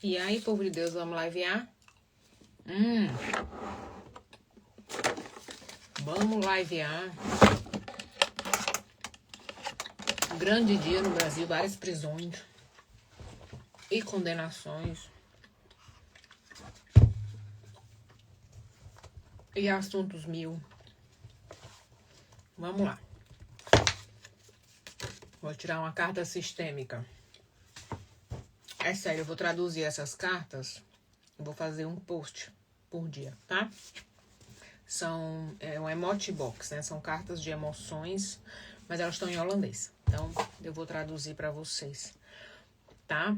E aí, povo de Deus, vamos livear? Vamos livear. Grande dia no Brasil, várias prisões e condenações. E assuntos mil. Vamos lá. Vou tirar uma carta sistêmica. É sério, eu vou traduzir essas cartas. Eu vou fazer um post por dia, tá? São um emoji box, né? São cartas de emoções, mas elas estão em holandês. Então, eu vou traduzir pra vocês, tá?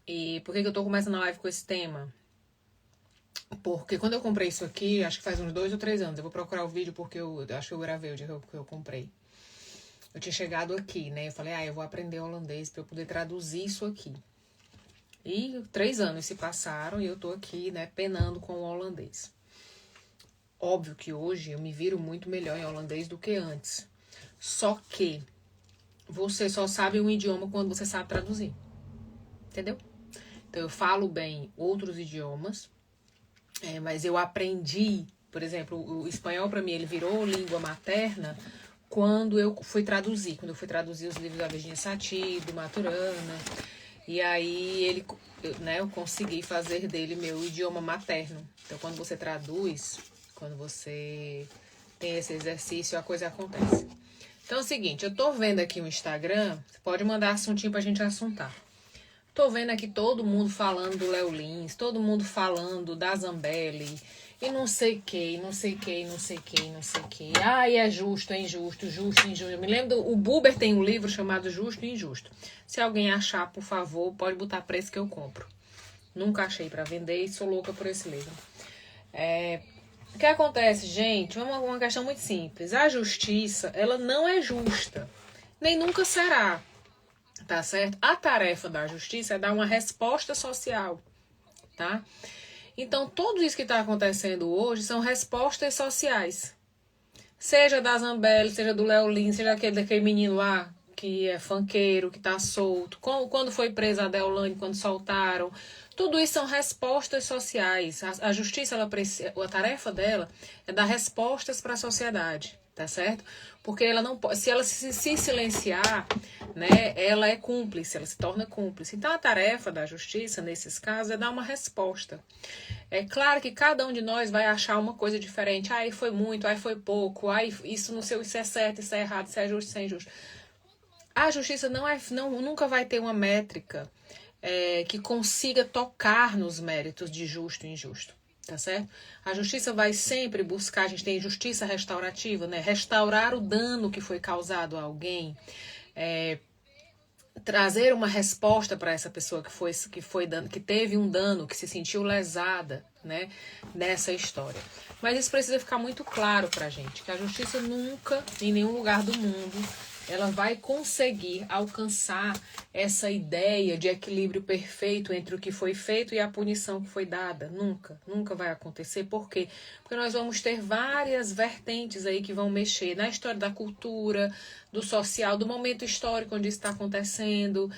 E por que eu tô começando a live com esse tema? Porque quando eu comprei isso aqui, acho que faz uns 2 ou 3 anos. Eu vou procurar o vídeo porque eu acho que eu gravei o dia que eu comprei. Eu tinha chegado aqui, né? Eu falei, eu vou aprender holandês pra eu poder traduzir isso aqui. E 3 anos se passaram e eu tô aqui, né, penando com o holandês. Óbvio que hoje eu me viro muito melhor em holandês do que antes. Só que você só sabe um idioma quando você sabe traduzir. Entendeu? Então eu falo bem outros idiomas, mas eu aprendi, por exemplo, o espanhol pra mim ele virou língua materna quando eu fui traduzir. Quando eu fui traduzir os livros da Virginia Satir, do Maturana. E aí eu consegui fazer dele meu idioma materno. Então quando você traduz, quando você tem esse exercício, a coisa acontece. Então é o seguinte, eu tô vendo aqui o Instagram, você pode mandar assuntinho pra gente assuntar. Tô vendo aqui todo mundo falando do Léo Lins, todo mundo falando da Zambelli, e não sei que, não sei que, não sei que, não sei que. Ai, é justo, é injusto, justo, injusto. Eu me lembro, o Buber tem um livro chamado Justo e Injusto. Se alguém achar, por favor, pode botar preço que eu compro. Nunca achei pra vender e sou louca por esse livro. O que acontece, gente? Uma questão muito simples. A justiça, ela não é justa. Nem nunca será. Tá certo? A tarefa da justiça é dar uma resposta social. Tá? Então, tudo isso que está acontecendo hoje são respostas sociais. Seja da Zambelli, seja do Léo Lins, seja daquele menino lá que é funkeiro, que tá solto. Quando foi presa a Deolane, quando soltaram. Tudo isso são respostas sociais. A justiça, a tarefa dela é dar respostas para a sociedade, tá certo? Porque ela não pode, se ela se silenciar, né, ela é cúmplice, ela se torna cúmplice. Então a tarefa da justiça, nesses casos, é dar uma resposta. É claro que cada um de nós vai achar uma coisa diferente. Ai, foi muito, ai, foi pouco, ai, isso não sei, isso é certo, isso é errado, isso é justo, isso é injusto. A justiça nunca vai ter uma métrica que consiga tocar nos méritos de justo e injusto, tá certo? A justiça vai sempre buscar, a gente tem justiça restaurativa, né? Restaurar o dano que foi causado a alguém, trazer uma resposta para essa pessoa que teve um dano, que se sentiu lesada, né, nessa história. Mas isso precisa ficar muito claro pra gente, que a justiça nunca, em nenhum lugar do mundo, ela vai conseguir alcançar essa ideia de equilíbrio perfeito entre o que foi feito e a punição que foi dada. Nunca vai acontecer. Por quê? Porque nós vamos ter várias vertentes aí que vão mexer na história da cultura, do social, do momento histórico onde isso está acontecendo,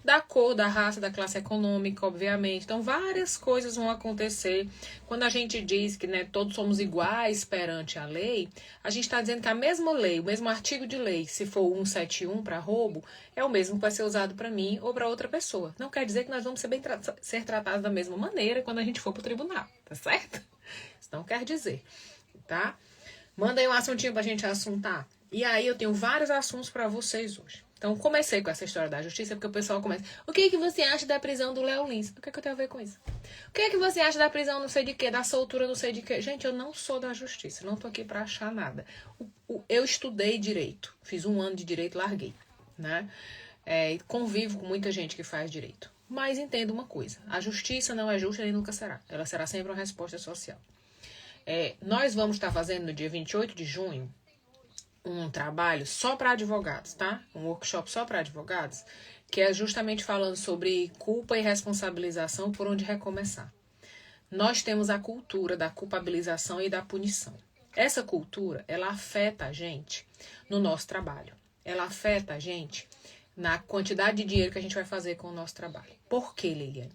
da cor, da raça, da classe econômica, obviamente. Então, várias coisas vão acontecer. Quando a gente diz que, né, todos somos iguais perante a lei, a gente está dizendo que a mesma lei, o mesmo artigo de lei, se for 171 para roubo, é o mesmo que vai ser usado para mim ou para outra pessoa. Não quer dizer que nós vamos ser tratados da mesma maneira quando a gente for para o tribunal, tá certo? Isso não quer dizer, tá? Manda aí um assuntinho pra gente assuntar. E aí eu tenho vários assuntos para vocês hoje. Então comecei com essa história da justiça porque o pessoal começa. O que é que você acha da prisão do Léo Lins? O que é que eu tenho a ver com isso? O que é que você acha da prisão não sei de quê, da soltura não sei de quê? Gente, eu não sou da justiça, não tô aqui para achar nada. Eu estudei direito, fiz 1 ano de direito, larguei, né? Convivo com muita gente que faz direito. Mas entendo uma coisa, a justiça não é justa e nunca será. Ela será sempre uma resposta social. Nós vamos estar fazendo no dia 28 de junho um trabalho só para advogados, tá? Um workshop só para advogados, que é justamente falando sobre culpa e responsabilização por onde recomeçar. Nós temos a cultura da culpabilização e da punição. Essa cultura, ela afeta a gente no nosso trabalho. Ela afeta a gente na quantidade de dinheiro que a gente vai fazer com o nosso trabalho. Por quê, Liliane?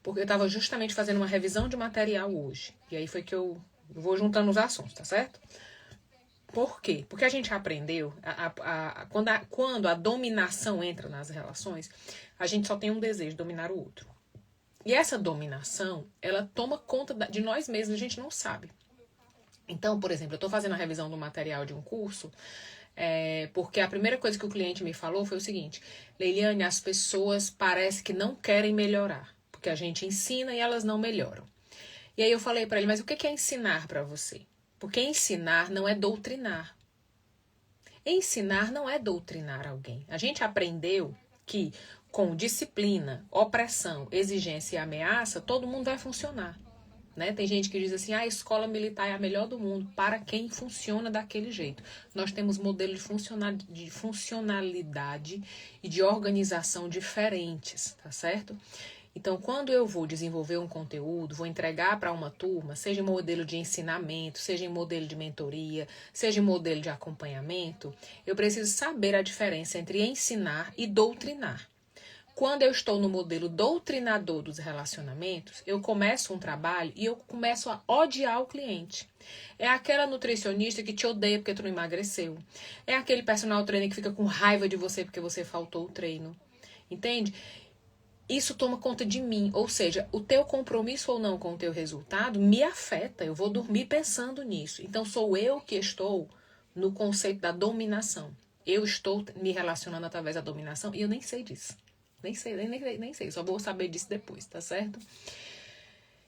porque eu estava justamente fazendo uma revisão de material hoje. E aí foi que eu vou juntando os assuntos, tá certo? Por quê? Porque a gente aprendeu, quando a dominação entra nas relações, a gente só tem um desejo, dominar o outro. E essa dominação, ela toma conta de nós mesmos, a gente não sabe. Então, por exemplo, eu estou fazendo a revisão do material de um curso, porque a primeira coisa que o cliente me falou foi o seguinte: Leiliane, as pessoas parece que não querem melhorar, porque a gente ensina e elas não melhoram. E aí eu falei para ele, mas o que é ensinar para você? Porque ensinar não é doutrinar. Ensinar não é doutrinar alguém. A gente aprendeu que com disciplina, opressão, exigência e ameaça, todo mundo vai funcionar. Né? Tem gente que diz assim, a escola militar é a melhor do mundo para quem funciona daquele jeito. Nós temos modelos de funcionalidade e de organização diferentes, tá certo? Então, quando eu vou desenvolver um conteúdo, vou entregar para uma turma, seja em modelo de ensinamento, seja em modelo de mentoria, seja em modelo de acompanhamento, eu preciso saber a diferença entre ensinar e doutrinar. Quando eu estou no modelo doutrinador dos relacionamentos, eu começo um trabalho e eu começo a odiar o cliente. É aquela nutricionista que te odeia porque tu não emagreceu. É aquele personal trainer que fica com raiva de você porque você faltou o treino. Entende? Isso toma conta de mim, ou seja, o teu compromisso ou não com o teu resultado me afeta, eu vou dormir pensando nisso. Então sou eu que estou no conceito da dominação. Eu estou me relacionando através da dominação e eu nem sei disso. Nem sei, só vou saber disso depois, tá certo?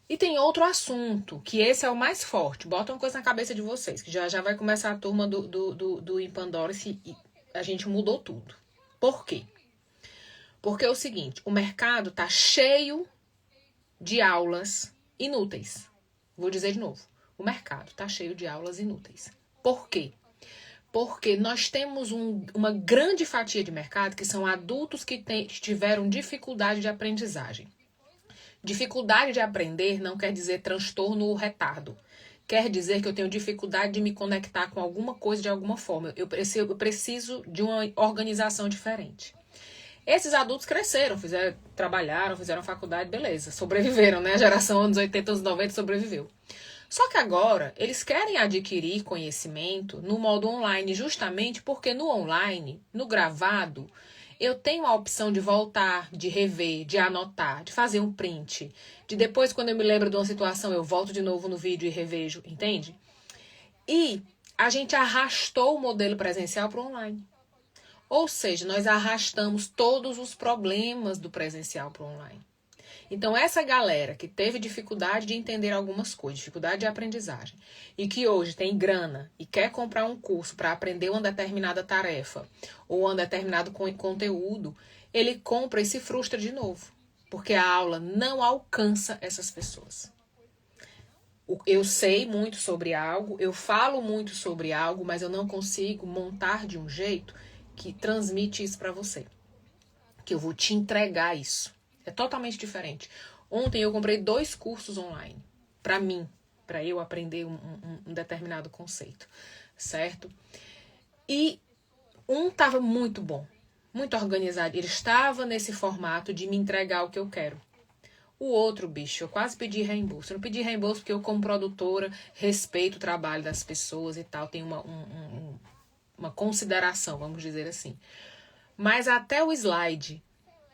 E tem outro assunto, que esse é o mais forte. Bota uma coisa na cabeça de vocês, que já vai começar a turma do Em Pandora e a gente mudou tudo. Por quê? Porque é o seguinte, o mercado tá cheio de aulas inúteis. Vou dizer de novo, o mercado tá cheio de aulas inúteis. Por quê? Porque nós temos uma grande fatia de mercado que são adultos que tiveram dificuldade de aprendizagem. Dificuldade de aprender não quer dizer transtorno ou retardo. Quer dizer que eu tenho dificuldade de me conectar com alguma coisa de alguma forma. Eu preciso de uma organização diferente. Esses adultos cresceram, trabalharam, fizeram faculdade, beleza, sobreviveram, né? A geração anos 80, anos 90 sobreviveu. Só que agora, eles querem adquirir conhecimento no modo online, justamente porque no online, no gravado, eu tenho a opção de voltar, de rever, de anotar, de fazer um print, de depois, quando eu me lembro de uma situação, eu volto de novo no vídeo e revejo, entende? E a gente arrastou o modelo presencial para o online. Ou seja, nós arrastamos todos os problemas do presencial para o online. Então, essa galera que teve dificuldade de entender algumas coisas, dificuldade de aprendizagem, e que hoje tem grana e quer comprar um curso para aprender uma determinada tarefa ou um determinado conteúdo, ele compra e se frustra de novo, porque a aula não alcança essas pessoas. Eu sei muito sobre algo, eu falo muito sobre algo, mas eu não consigo montar de um jeito que transmite isso para você. Que eu vou te entregar isso. É totalmente diferente. Ontem eu comprei 2 cursos online. Para mim. Para eu aprender um determinado conceito. Certo? E um estava muito bom. Muito organizado. Ele estava nesse formato de me entregar o que eu quero. O outro, bicho, eu quase pedi reembolso. Eu não pedi reembolso porque eu, como produtora, respeito o trabalho das pessoas e tal. Tenho uma consideração, vamos dizer assim. Mas até o slide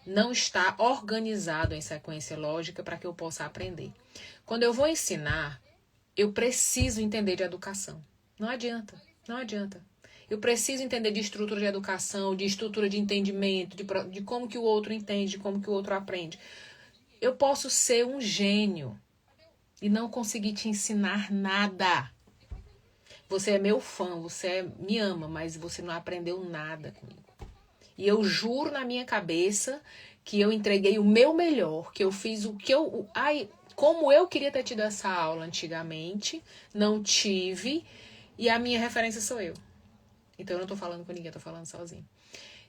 não está organizado em sequência lógica para que eu possa aprender. Quando eu vou ensinar, eu preciso entender de educação. Não adianta, não adianta. Eu preciso entender de estrutura de educação, de estrutura de entendimento, de como que o outro entende, de como que o outro aprende. Eu posso ser um gênio e não conseguir te ensinar nada. Você é meu fã, me ama, mas você não aprendeu nada comigo. E eu juro na minha cabeça que eu entreguei o meu melhor, que eu fiz o que eu... como eu queria ter tido essa aula antigamente, não tive, e a minha referência sou eu. Então eu não tô falando com ninguém, eu tô falando sozinho.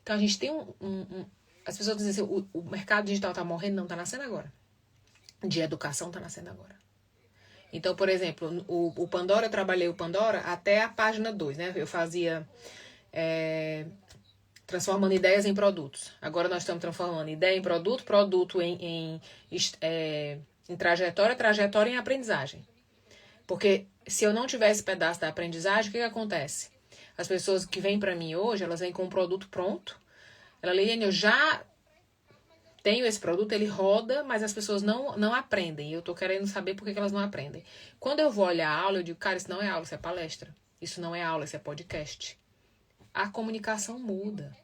Então a gente tem as pessoas dizem assim, o mercado digital tá morrendo, não, tá nascendo agora. De educação tá nascendo agora. Então, por exemplo, o Pandora, eu trabalhei o Pandora até a página 2, né? Eu fazia transformando ideias em produtos. Agora nós estamos transformando ideia em produto, produto em trajetória, trajetória em aprendizagem. Porque se eu não tiver esse pedaço da aprendizagem, o que acontece? As pessoas que vêm para mim hoje, elas vêm com um produto pronto. Ela, Liliane, eu já tenho esse produto, ele roda, mas as pessoas não aprendem. E eu tô querendo saber por que elas não aprendem. Quando eu vou olhar a aula, eu digo, cara, isso não é aula, isso é palestra. Isso não é aula, isso é podcast. A comunicação muda.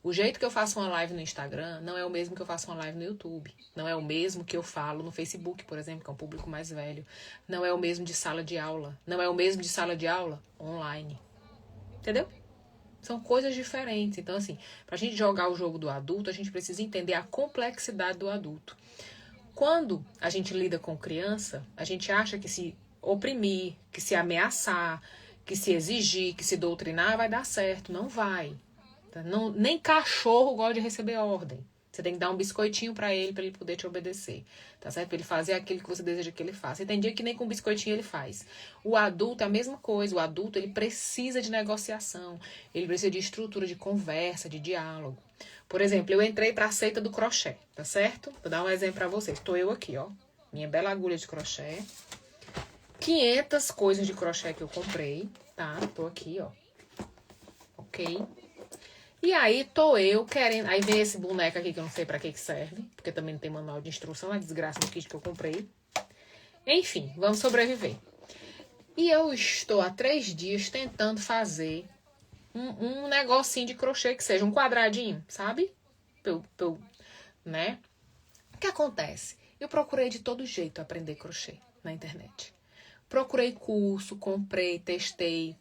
O jeito que eu faço uma live no Instagram não é o mesmo que eu faço uma live no YouTube. Não é o mesmo que eu falo no Facebook, por exemplo, que é um público mais velho. Não é o mesmo de sala de aula. Não é o mesmo de sala de aula online. Entendeu? São coisas diferentes. Então, assim, pra gente jogar o jogo do adulto, a gente precisa entender a complexidade do adulto. Quando a gente lida com criança, a gente acha que se oprimir, que se ameaçar, que se exigir, que se doutrinar, vai dar certo. Não vai. Não, nem cachorro gosta de receber ordem. Você tem que dar um biscoitinho pra ele poder te obedecer. Tá certo? Pra ele fazer aquilo que você deseja que ele faça. E tem dia que nem com biscoitinho ele faz. O adulto é a mesma coisa. O adulto, ele precisa de negociação. Ele precisa de estrutura, de conversa, de diálogo. Por exemplo, eu entrei pra seita do crochê. Tá certo? Vou dar um exemplo pra vocês. Tô eu aqui, ó. Minha bela agulha de crochê. 500 coisas de crochê que eu comprei. Tá? Tô aqui, ó. Ok? E aí, tô eu querendo... Aí vem esse boneco aqui que eu não sei pra que serve. Porque também não tem manual de instrução. É a desgraça do kit que eu comprei. Enfim, vamos sobreviver. E eu estou há 3 dias tentando fazer um negocinho de crochê que seja um quadradinho, sabe? Né? O que acontece? Eu procurei de todo jeito aprender crochê na internet. Procurei curso, comprei, testei.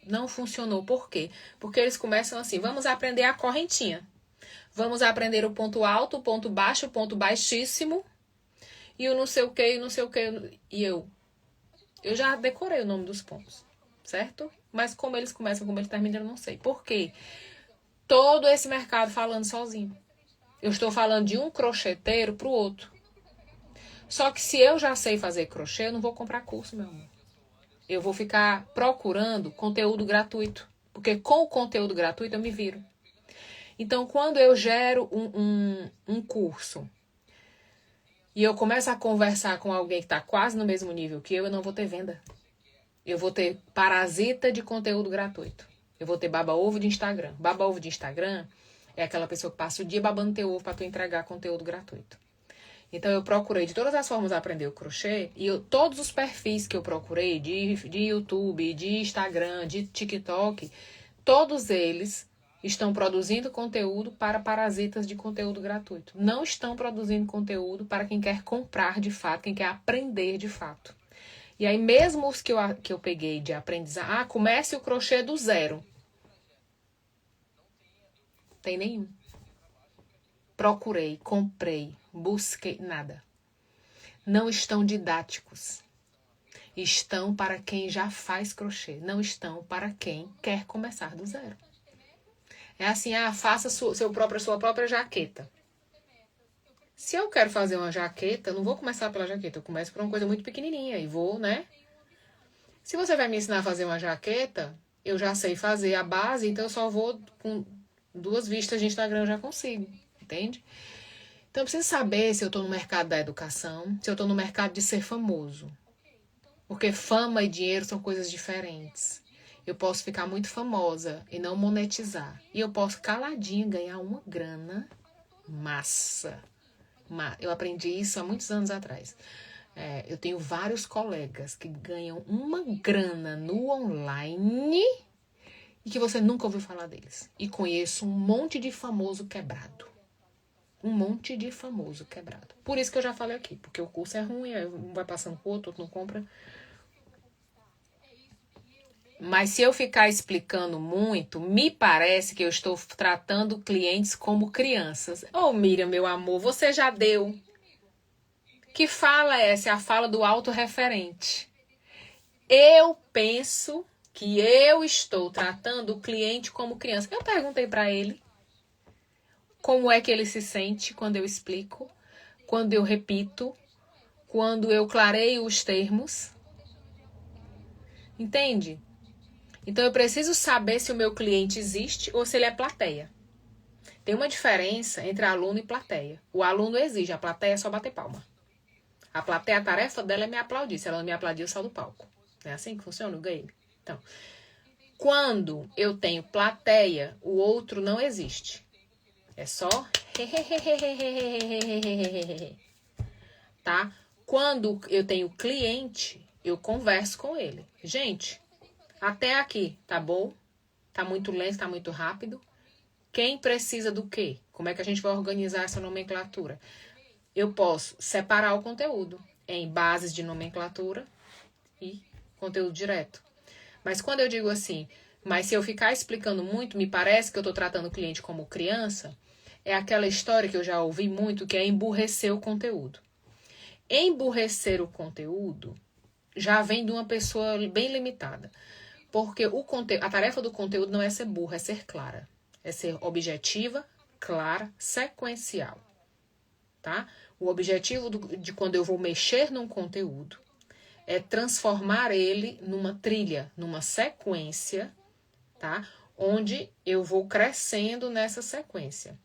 Não funcionou. Por quê? Porque eles começam assim, vamos aprender a correntinha. Vamos aprender o ponto alto, o ponto baixo, o ponto baixíssimo. E o não sei o que, e não sei o que. E eu já decorei o nome dos pontos, certo? Mas como eles começam, como eles terminam, eu não sei. Por quê? Todo esse mercado falando sozinho. Eu estou falando de um crocheteiro pro outro. Só que se eu já sei fazer crochê, eu não vou comprar curso, meu amor. Eu vou ficar procurando conteúdo gratuito. Porque com o conteúdo gratuito eu me viro. Então, quando eu gero um curso e eu começo a conversar com alguém que está quase no mesmo nível que eu não vou ter venda. Eu vou ter parasita de conteúdo gratuito. Eu vou ter baba-ovo de Instagram. Baba-ovo de Instagram é aquela pessoa que passa o dia babando teu ovo para tu entregar conteúdo gratuito. Então, eu procurei de todas as formas aprender o crochê e todos os perfis que eu procurei de YouTube, de Instagram, de TikTok, todos eles estão produzindo conteúdo para parasitas de conteúdo gratuito. Não estão produzindo conteúdo para quem quer comprar de fato, quem quer aprender de fato. E aí, mesmo os que eu peguei de aprendizagem, comece o crochê do zero. Tem nenhum. Procurei, comprei, busquei, nada. Não estão didáticos. Estão para quem já faz crochê. Não estão para quem quer começar do zero. É assim, faça sua própria jaqueta. Se eu quero fazer uma jaqueta, eu não vou começar pela jaqueta. Eu começo por uma coisa muito pequenininha e vou, né? Se você vai me ensinar a fazer uma jaqueta, eu já sei fazer a base, então eu só vou com 2 vistas de Instagram, eu já consigo. Entende? Então, eu preciso saber se eu estou no mercado da educação, se eu estou no mercado de ser famoso. Porque fama e dinheiro são coisas diferentes. Eu posso ficar muito famosa e não monetizar. E eu posso caladinha ganhar uma grana massa. Eu aprendi isso há muitos anos atrás. Eu tenho vários colegas que ganham uma grana no online e que você nunca ouviu falar deles. E conheço um monte de famoso quebrado. Um monte de famoso quebrado. Por isso que eu já falei aqui. Porque o curso é ruim, um vai passando pro outro não compra. Mas se eu ficar explicando muito, me parece que eu estou tratando clientes como crianças. Ô, Miriam, meu amor, você já deu. Que fala é essa? É a fala do autorreferente. Eu penso que eu estou tratando o cliente como criança. Eu perguntei para ele como é que ele se sente quando eu explico, quando eu repito, quando eu clareio os termos. Entende? Então, eu preciso saber se o meu cliente existe ou se ele é plateia. Tem uma diferença entre aluno e plateia. O aluno exige, a plateia é só bater palma. A plateia, a tarefa dela é me aplaudir. Se ela não me aplaudir, eu saio do palco. É assim que funciona o game? Então, quando eu tenho plateia, o outro não existe. É só tá? Quando eu tenho cliente, eu converso com ele. Gente, até aqui, tá bom? Tá muito lento, tá muito rápido. Quem precisa do quê? Como é que a gente vai organizar essa nomenclatura? Eu posso separar o conteúdo em bases de nomenclatura e conteúdo direto. Mas quando eu digo assim, mas se eu ficar explicando muito, me parece que eu estou tratando o cliente como criança, é aquela história que eu já ouvi muito, que é emburrecer o conteúdo. Emburrecer o conteúdo já vem de uma pessoa bem limitada. Porque a tarefa do conteúdo não é ser burra, é ser clara. É ser objetiva, clara, sequencial. Tá? O objetivo de quando eu vou mexer num conteúdo é transformar ele numa trilha, numa sequência, tá? Onde eu vou crescendo nessa sequência.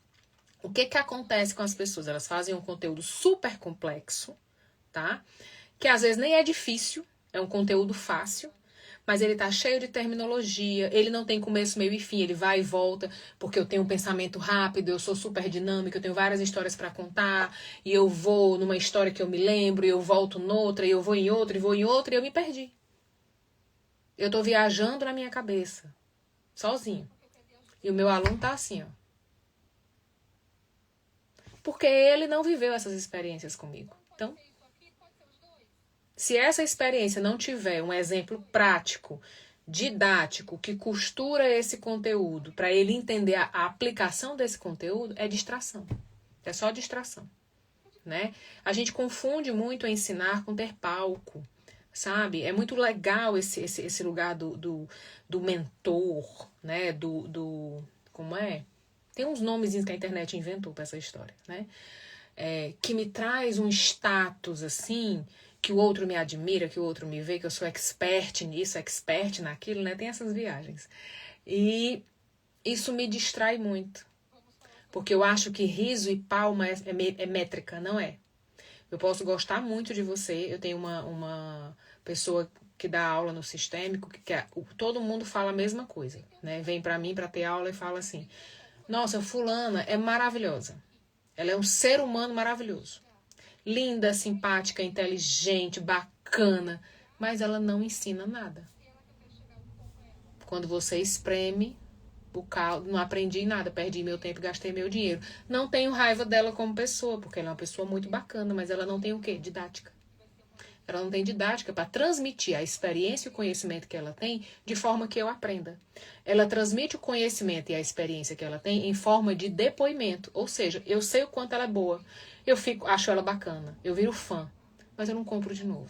O que acontece com as pessoas? Elas fazem um conteúdo super complexo, tá? Que às vezes nem é difícil, é um conteúdo fácil, mas ele tá cheio de terminologia, ele não tem começo, meio e fim, ele vai e volta, porque eu tenho um pensamento rápido, eu sou super dinâmica, eu tenho várias histórias para contar, e eu vou numa história que eu me lembro, e eu volto noutra, e eu vou em outra, e eu me perdi. Eu tô viajando na minha cabeça, sozinho. E o meu aluno tá assim, ó. Porque ele não viveu essas experiências comigo. Então, se essa experiência não tiver um exemplo prático, didático, que costura esse conteúdo para ele entender a aplicação desse conteúdo, é distração. É só distração, né? A gente confunde muito ensinar com ter palco, sabe? É muito legal esse lugar do mentor, né? Como é? Tem uns nomezinhos que a internet inventou para essa história, né? Que me traz um status assim, que o outro me admira, que o outro me vê, que eu sou expert nisso, expert naquilo, né? Tem essas viagens. E isso me distrai muito. Porque eu acho que riso e palma é métrica, não é? Eu posso gostar muito de você. Eu tenho uma pessoa que dá aula no sistêmico, todo mundo fala a mesma coisa, né? Vem pra mim pra ter aula e fala assim: nossa, fulana é maravilhosa. Ela é um ser humano maravilhoso. Linda, simpática, inteligente, bacana. Mas ela não ensina nada. Quando você espreme o caldo, não aprendi nada, perdi meu tempo, gastei meu dinheiro. Não tenho raiva dela como pessoa, porque ela é uma pessoa muito bacana, mas ela não tem o quê? Didática. Ela não tem didática para transmitir a experiência e o conhecimento que ela tem de forma que eu aprenda. Ela transmite o conhecimento e a experiência que ela tem em forma de depoimento. Ou seja, eu sei o quanto ela é boa. Acho ela bacana. Eu viro fã. Mas eu não compro de novo.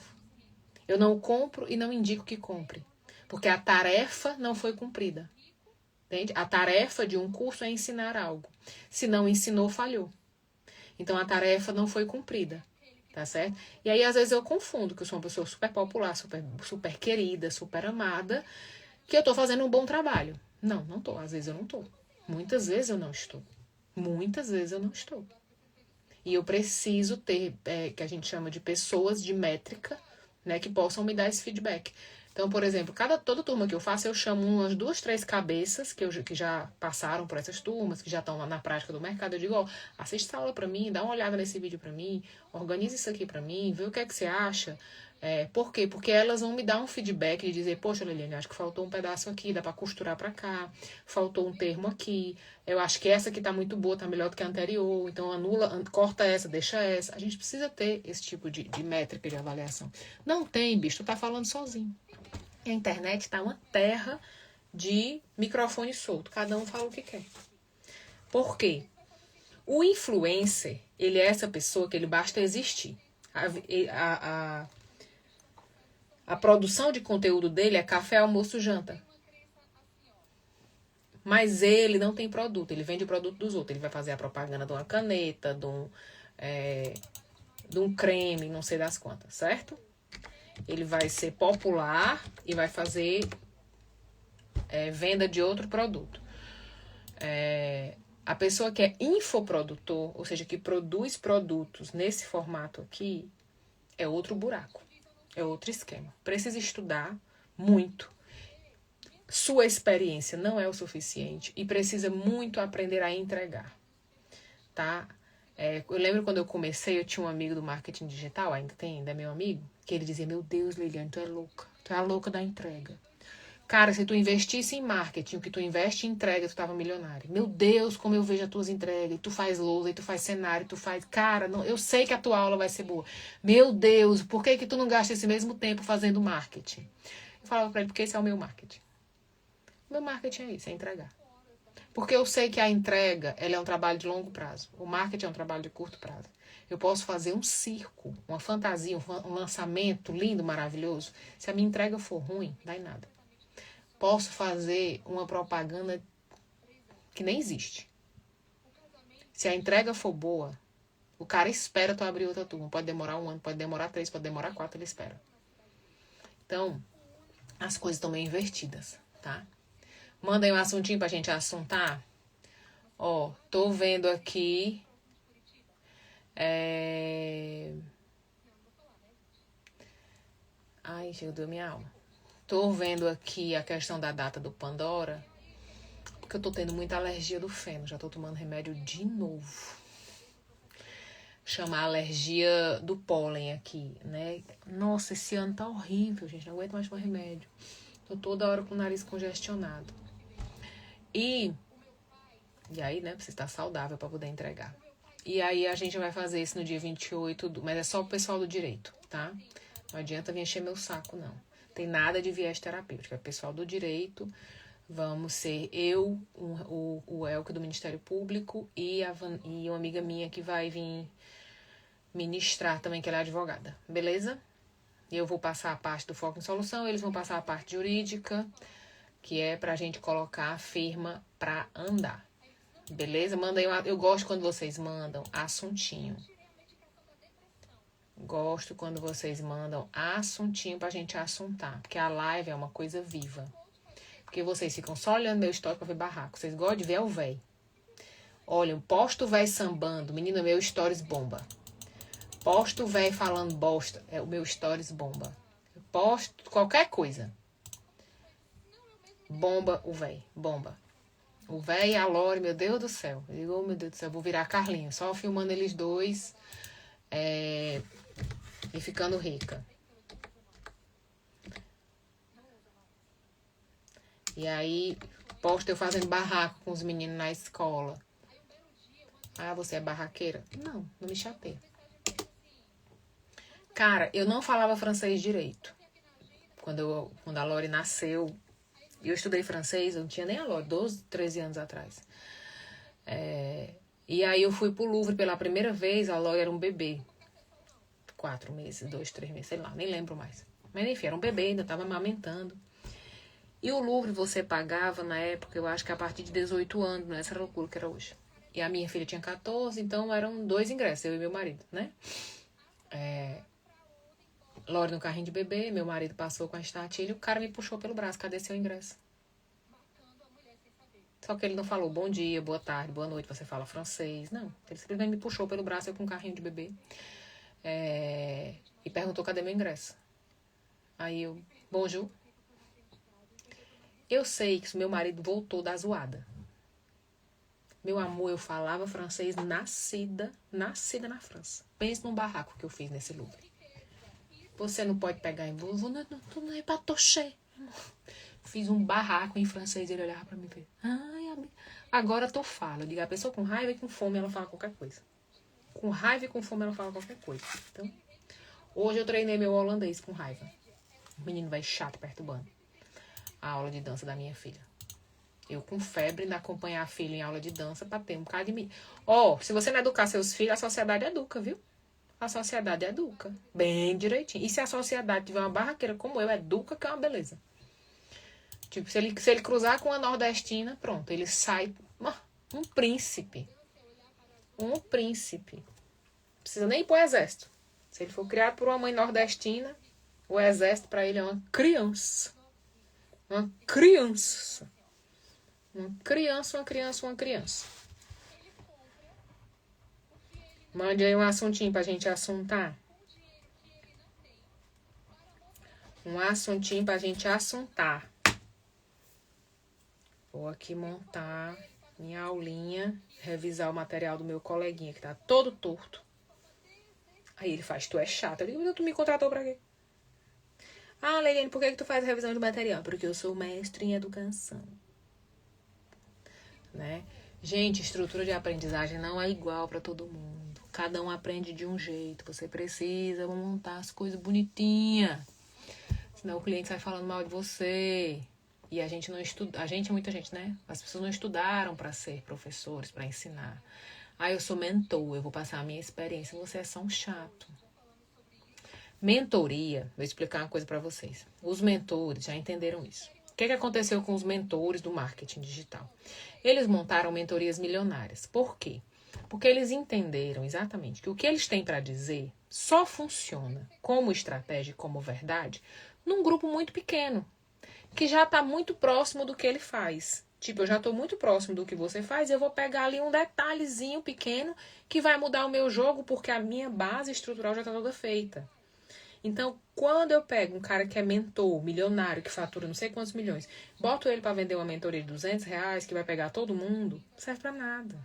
Eu não compro e não indico que compre. Porque a tarefa não foi cumprida. Entende? A tarefa de um curso é ensinar algo. Se não ensinou, falhou. Então a tarefa não foi cumprida. Tá certo? E aí, às vezes, eu confundo que eu sou uma pessoa super popular, super querida, super amada, que eu tô fazendo um bom trabalho. Não, não tô. Às vezes eu não tô. Muitas vezes eu não estou. Muitas vezes eu não estou. E eu preciso ter, que a gente chama de pessoas de métrica, né, que possam me dar esse feedback. Então, por exemplo, toda turma que eu faço, eu chamo umas 2, 3 cabeças que já passaram por essas turmas, que já estão lá na prática do mercado. Eu digo, ó, assiste essa aula pra mim, dá uma olhada nesse vídeo pra mim, organiza isso aqui pra mim, vê o que é que você acha. Por quê? Porque elas vão me dar um feedback de dizer, poxa, Liliane, acho que faltou um pedaço aqui, dá pra costurar pra cá, faltou um termo aqui, eu acho que essa aqui tá muito boa, tá melhor do que a anterior, então corta essa, deixa essa. A gente precisa ter esse tipo de métrica de avaliação. Não tem, bicho, tu tá falando sozinho. A internet tá uma terra de microfone solto, cada um fala o que quer. Por quê? O influencer, ele é essa pessoa que ele basta existir. A produção de conteúdo dele é café, almoço, janta. Mas ele não tem produto, ele vende o produto dos outros. Ele vai fazer a propaganda de uma caneta, de um creme, não sei das quantas, certo? Ele vai ser popular e vai fazer venda de outro produto. A pessoa que é infoprodutor, ou seja, que produz produtos nesse formato aqui, é outro buraco, é outro esquema. Precisa estudar muito. Sua experiência não é o suficiente e precisa muito aprender a entregar, tá? Eu lembro quando eu comecei, eu tinha um amigo do marketing digital, ainda tem, ainda é meu amigo, que ele dizia, meu Deus, Liliane, tu é a louca da entrega. Cara, se tu investisse em marketing, o que tu investe em entrega, tu tava milionário. Meu Deus, como eu vejo as tuas entregas. E tu faz lousa, e tu faz cenário, tu faz... Cara, não, eu sei que a tua aula vai ser boa. Meu Deus, por que tu não gasta esse mesmo tempo fazendo marketing? Eu falava pra ele, porque esse é o meu marketing. O meu marketing é isso, é entregar. Porque eu sei que a entrega, ela é um trabalho de longo prazo. O marketing é um trabalho de curto prazo. Eu posso fazer um circo, uma fantasia, um lançamento lindo, maravilhoso. Se a minha entrega for ruim, dá em nada. Posso fazer uma propaganda que nem existe. Se a entrega for boa, o cara espera tu abrir outra turma. Pode demorar 1 ano, pode demorar 3, pode demorar 4, ele espera. Então, as coisas estão meio invertidas, tá? Manda aí um assuntinho pra gente assuntar. Ó, tô vendo aqui... Ai, chegou minha alma. Tô vendo aqui a questão da data do Pandora, porque eu tô tendo muita alergia do feno. Já tô tomando remédio de novo. Chama alergia do pólen aqui, né? Nossa, esse ano tá horrível, gente. Não aguento mais tomar remédio. Tô toda hora com o nariz congestionado. E aí, né, precisa estar saudável pra poder entregar. E aí a gente vai fazer isso no dia 28, mas é só o pessoal do direito, tá? Não adianta vir encher meu saco, não. Tem nada de viés terapêutico. É pessoal do direito. Vamos ser eu, o Elke do Ministério Público e uma amiga minha que vai vir ministrar também, que ela é advogada. Beleza? Eu vou passar a parte do foco em solução, eles vão passar a parte jurídica, que é pra gente colocar a firma pra andar. Beleza? Manda aí eu gosto quando vocês mandam assuntinho. Gosto quando vocês mandam assuntinho pra gente assuntar. Porque a live é uma coisa viva. Porque vocês ficam só olhando meu story pra ver barraco. Vocês gostam de ver o véi. Olha, posto o véi sambando. Menina, meu stories bomba. Posto o véi falando bosta. O meu stories bomba. Posto qualquer coisa. Bomba o véi. Bomba. O véi e a Lore, meu Deus do céu. Eu digo, oh, meu Deus do céu, vou virar Carlinhos. Só filmando eles dois. E ficando rica. E aí, posto eu fazendo barraco com os meninos na escola. Ah, você é barraqueira? Não, não me chateia. Cara, eu não falava francês direito. Quando a Lore nasceu, eu estudei francês, eu não tinha nem a Lore, 12, 13 anos atrás. E aí eu fui pro Louvre pela primeira vez, a Lore era um bebê. 4 meses, 2, 3 meses, sei lá, nem lembro mais. Mas enfim, era um bebê, ainda tava amamentando. E o Louvre você pagava na época, eu acho que a partir de 18 anos, não é essa loucura que era hoje. E a minha filha tinha 14, então eram 2 ingressos, eu e meu marido, né? Lore no carrinho de bebê, meu marido passou com a estatilha e o cara me puxou pelo braço, cadê seu ingresso? Só que ele não falou bom dia, boa tarde, boa noite, você fala francês, não. Ele simplesmente me puxou pelo braço, eu com um carrinho de bebê, e perguntou cadê meu ingresso. Aí eu, bonjour. Eu sei que o meu marido voltou da zoada. Meu amor, eu falava francês nascida na França. Pense num barraco que eu fiz nesse Louvre. Você não pode pegar em vous, não é pra tocher. Fiz um barraco em francês, ele olhava pra mim e ai, agora tu fala. Eu digo, a pessoa com raiva e com fome, ela fala qualquer coisa. Com raiva e com fome, ela fala qualquer coisa. Então, hoje eu treinei meu holandês com raiva. O menino vai chato, perturbando a aula de dança da minha filha. Eu com febre de acompanhar a filha em aula de dança pra ter um bocado de mim. Se você não educar seus filhos, a sociedade educa, viu? A sociedade educa. Bem direitinho. E se a sociedade tiver uma barraqueira como eu, educa, que é uma beleza. Tipo, se ele cruzar com uma nordestina, pronto, ele sai um príncipe. Um príncipe. Não precisa nem ir pro exército. Se ele for criado por uma mãe nordestina, o exército pra ele é uma criança. Uma criança. Uma criança. Mande aí um assuntinho pra gente assuntar. Um assuntinho pra gente assuntar. Vou aqui montar minha aulinha, revisar o material do meu coleguinha, que tá todo torto. Aí ele faz, tu é chato. Eu digo, tu me contratou pra quê? Ah, Leilene, por que tu faz revisão de material? Porque eu sou mestre em educação. Né? Gente, estrutura de aprendizagem não é igual para todo mundo. Cada um aprende de um jeito. Você precisa montar as coisas bonitinhas. Senão o cliente sai falando mal de você. E a gente não estuda. A gente é muita gente, né? As pessoas não estudaram para ser professores, para ensinar. Ah, eu sou mentor, eu vou passar a minha experiência. Você é só um chato. Mentoria, vou explicar uma coisa para vocês. Os mentores já entenderam isso. O que aconteceu com os mentores do marketing digital? Eles montaram mentorias milionárias. Por quê? Porque eles entenderam exatamente que o que eles têm para dizer só funciona como estratégia, como verdade, num grupo muito pequeno, que já está muito próximo do que ele faz. Tipo, eu já estou muito próximo do que você faz, eu vou pegar ali um detalhezinho pequeno que vai mudar o meu jogo, porque a minha base estrutural já está toda feita. Então, quando eu pego um cara que é mentor, milionário, que fatura não sei quantos milhões, boto ele para vender uma mentoria de R$200, que vai pegar todo mundo, não serve para nada.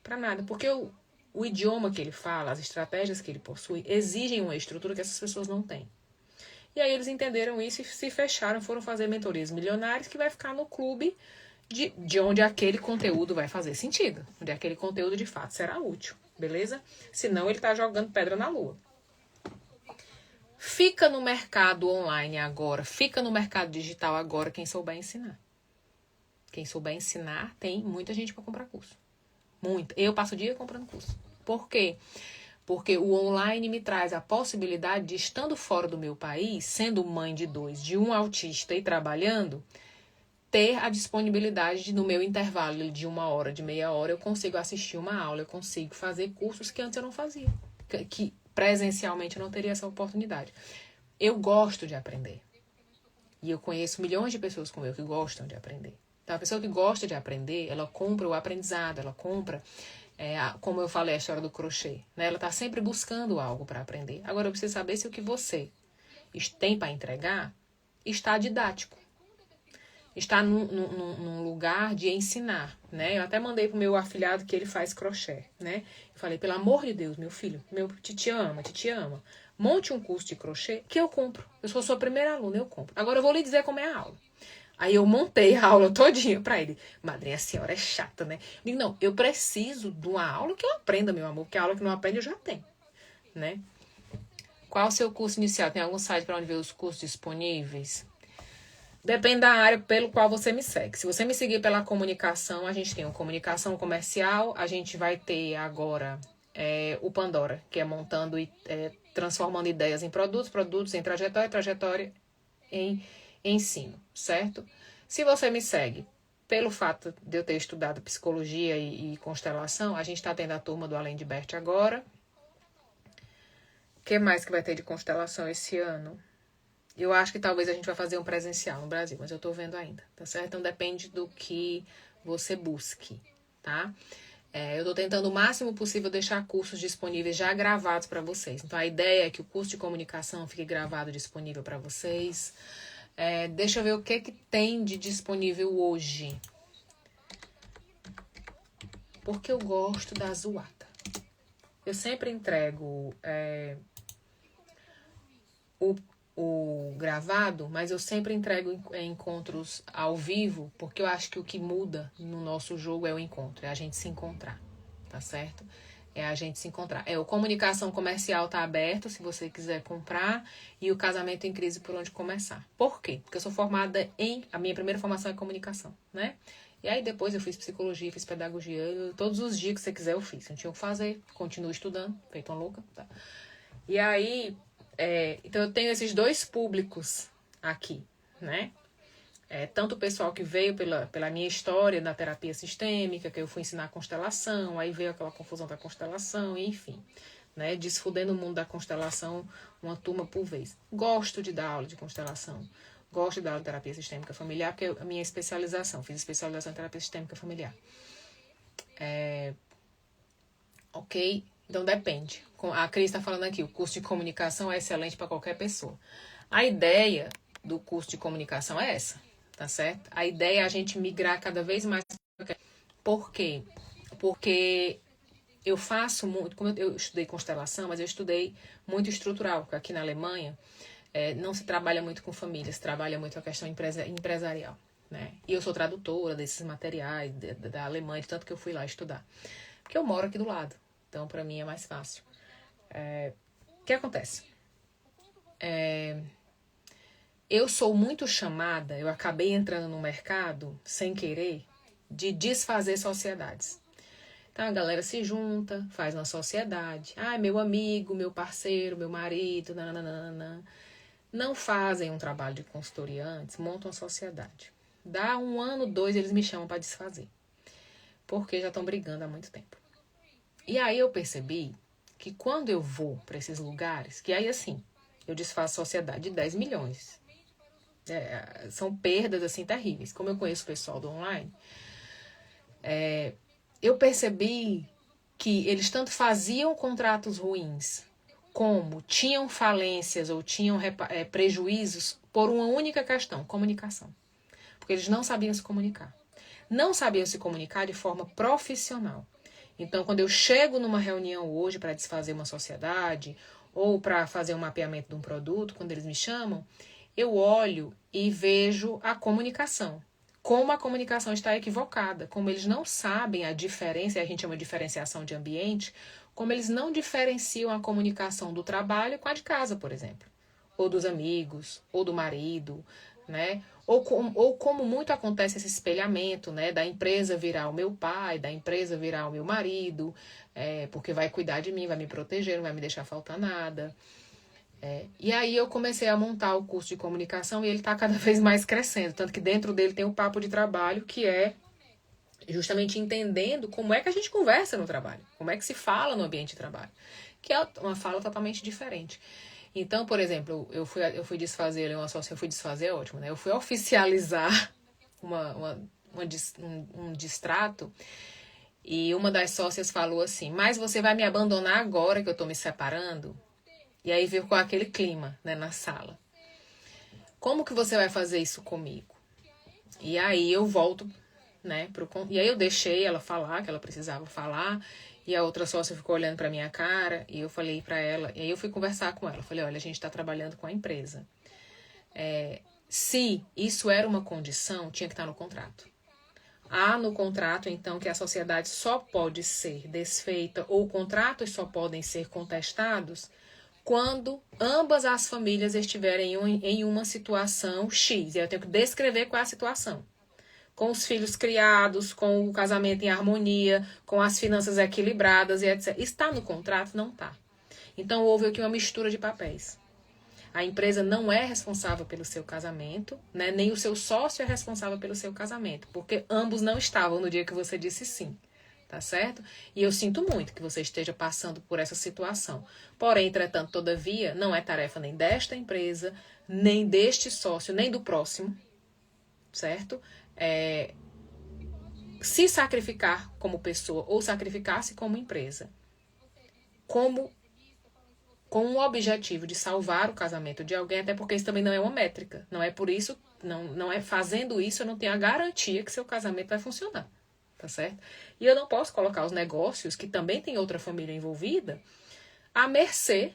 Para nada. Porque o idioma que ele fala, as estratégias que ele possui, exigem uma estrutura que essas pessoas não têm. E aí eles entenderam isso e se fecharam, foram fazer mentorias milionárias, que vai ficar no clube de onde aquele conteúdo vai fazer sentido. Onde aquele conteúdo, de fato, será útil. Beleza? Senão ele tá jogando pedra na lua. Fica no mercado online agora, fica no mercado digital agora quem souber ensinar. Quem souber ensinar, tem muita gente para comprar curso. Muita. Eu passo o dia comprando curso. Por quê? Porque o online me traz a possibilidade de, estando fora do meu país, sendo mãe de 2, de um autista e trabalhando, ter a disponibilidade de, no meu intervalo de 1 hora, de meia hora, eu consigo assistir uma aula, eu consigo fazer cursos que antes eu não fazia. Que presencialmente eu não teria essa oportunidade. Eu gosto de aprender. E eu conheço milhões de pessoas como eu que gostam de aprender. Então, a pessoa que gosta de aprender, ela compra o aprendizado, ela compra, como eu falei, a história do crochê. Né? Ela está sempre buscando algo para aprender. Agora, eu preciso saber se o que você tem para entregar está didático. Está num lugar de ensinar, né? Eu até mandei pro meu afilhado que ele faz crochê, né? Eu falei, pelo amor de Deus, meu filho, meu titia ama. Monte um curso de crochê que eu compro. Eu sou sua primeira aluna, eu compro. Agora eu vou lhe dizer como é a aula. Aí eu montei a aula todinha pra ele. Madrinha, a senhora é chata, né? Eu digo, não, eu preciso de uma aula que eu aprenda, meu amor, porque a aula que não aprende eu já tenho, né? Qual o seu curso inicial? Tem algum site para onde ver os cursos disponíveis? Depende da área pelo qual você me segue. Se você me seguir pela comunicação, a gente tem o comunicação comercial, a gente vai ter agora o Pandora, que é montando e transformando ideias em produtos, produtos em trajetória, trajetória em ensino, certo? Se você me segue pelo fato de eu ter estudado psicologia e constelação, a gente está tendo a turma do Além de Bert agora. O que mais que vai ter de constelação esse ano? Eu acho que talvez a gente vai fazer um presencial no Brasil, mas eu tô vendo ainda, tá certo? Então depende do que você busque, tá? Eu tô tentando o máximo possível deixar cursos disponíveis já gravados para vocês. Então a ideia é que o curso de comunicação fique gravado disponível para vocês. Deixa eu ver o que tem de disponível hoje. Porque eu gosto da zoada. Eu sempre entrego o gravado, mas eu sempre entrego encontros ao vivo, porque eu acho que o que muda no nosso jogo é o encontro, é a gente se encontrar, tá certo? É a gente se encontrar. O comunicação comercial tá aberto, se você quiser comprar, e o casamento em crise por onde começar. Por quê? Porque eu sou formada a minha primeira formação é comunicação, né? E aí depois eu fiz psicologia, fiz pedagogia, todos os dias que você quiser eu fiz. Não tinha o que fazer, continuo estudando, feito uma louca, tá? E aí, então eu tenho esses dois públicos aqui, né? Tanto o pessoal que veio pela minha história da terapia sistêmica, que eu fui ensinar constelação, aí veio aquela confusão da constelação, enfim, né? Desfudendo o mundo da constelação, uma turma por vez. Gosto de dar aula de constelação, gosto de dar aula de terapia sistêmica familiar, porque é a minha especialização, fiz especialização em terapia sistêmica familiar. Ok? Então depende. A Cris está falando aqui, o curso de comunicação é excelente para qualquer pessoa. A ideia do curso de comunicação é essa, tá certo? A ideia é a gente migrar cada vez mais. Por quê? Porque eu faço muito, como eu estudei constelação, mas eu estudei muito estrutural, porque aqui na Alemanha não se trabalha muito com família, se trabalha muito a questão empresarial, né? E eu sou tradutora desses materiais da Alemanha, de tanto que eu fui lá estudar. Porque eu moro aqui do lado, então para mim é mais fácil. O que acontece? Eu sou muito chamada, eu acabei entrando no mercado, sem querer, de desfazer sociedades. Então a galera se junta, faz uma sociedade. Ah, meu amigo, meu parceiro, meu marido, nananana. Não fazem um trabalho de consultoria antes, montam uma sociedade. Dá 1 ano, 2, eles me chamam para desfazer. Porque já estão brigando há muito tempo. E aí eu percebi que quando eu vou para esses lugares, que aí assim, eu desfaço sociedade de 10 milhões. São perdas assim terríveis. Como eu conheço o pessoal do online, eu percebi que eles tanto faziam contratos ruins, como tinham falências ou tinham prejuízos por uma única questão, comunicação. Porque eles não sabiam se comunicar. Não sabiam se comunicar de forma profissional. Então, quando eu chego numa reunião hoje para desfazer uma sociedade ou para fazer um mapeamento de um produto, quando eles me chamam, eu olho e vejo a comunicação. Como a comunicação está equivocada, como eles não sabem a diferença, e a gente chama de diferenciação de ambiente, como eles não diferenciam a comunicação do trabalho com a de casa, por exemplo. Ou dos amigos, ou do marido, né? Ou como muito acontece esse espelhamento, né? Da empresa virar o meu pai, da empresa virar o meu marido, porque vai cuidar de mim, vai me proteger, não vai me deixar faltar nada. E aí eu comecei a montar o curso de comunicação e ele está cada vez mais crescendo. Tanto que dentro dele tem o papo de trabalho, que é justamente entendendo como é que a gente conversa no trabalho, como é que se fala no ambiente de trabalho, que é uma fala totalmente diferente. Então, por exemplo, eu fui desfazer uma sócia, eu fui desfazer é ótimo, né? Eu fui oficializar um distrato e uma das sócias falou assim: mas você vai me abandonar agora que eu tô me separando? E aí veio com aquele clima, né, na sala. Como que você vai fazer isso comigo? E aí eu volto, né, e aí eu deixei ela falar, que ela precisava falar, e a outra sócia ficou olhando pra minha cara, e eu falei pra ela, e aí eu fui conversar com ela, falei, olha, a gente tá trabalhando com a empresa. Se isso era uma condição, tinha que estar no contrato. Há no contrato, então, que a sociedade só pode ser desfeita, ou contratos só podem ser contestados, quando ambas as famílias estiverem em uma situação X. E eu tenho que descrever qual é a situação. Com os filhos criados, com o casamento em harmonia, com as finanças equilibradas e etc. Está no contrato? Não está. Então houve aqui uma mistura de papéis. A empresa não é responsável pelo seu casamento, né? Nem o seu sócio é responsável pelo seu casamento, porque ambos não estavam no dia que você disse sim. Tá certo? E eu sinto muito que você esteja passando por essa situação. Porém, entretanto, todavia, não é tarefa nem desta empresa, nem deste sócio, nem do próximo, certo? Se sacrificar como pessoa ou sacrificar-se como empresa, com o objetivo de salvar o casamento de alguém, até porque isso também não é uma métrica. Não é por isso, não é fazendo isso, eu não tenho a garantia que seu casamento vai funcionar. Tá certo? E eu não posso colocar os negócios, que também tem outra família envolvida, à mercê,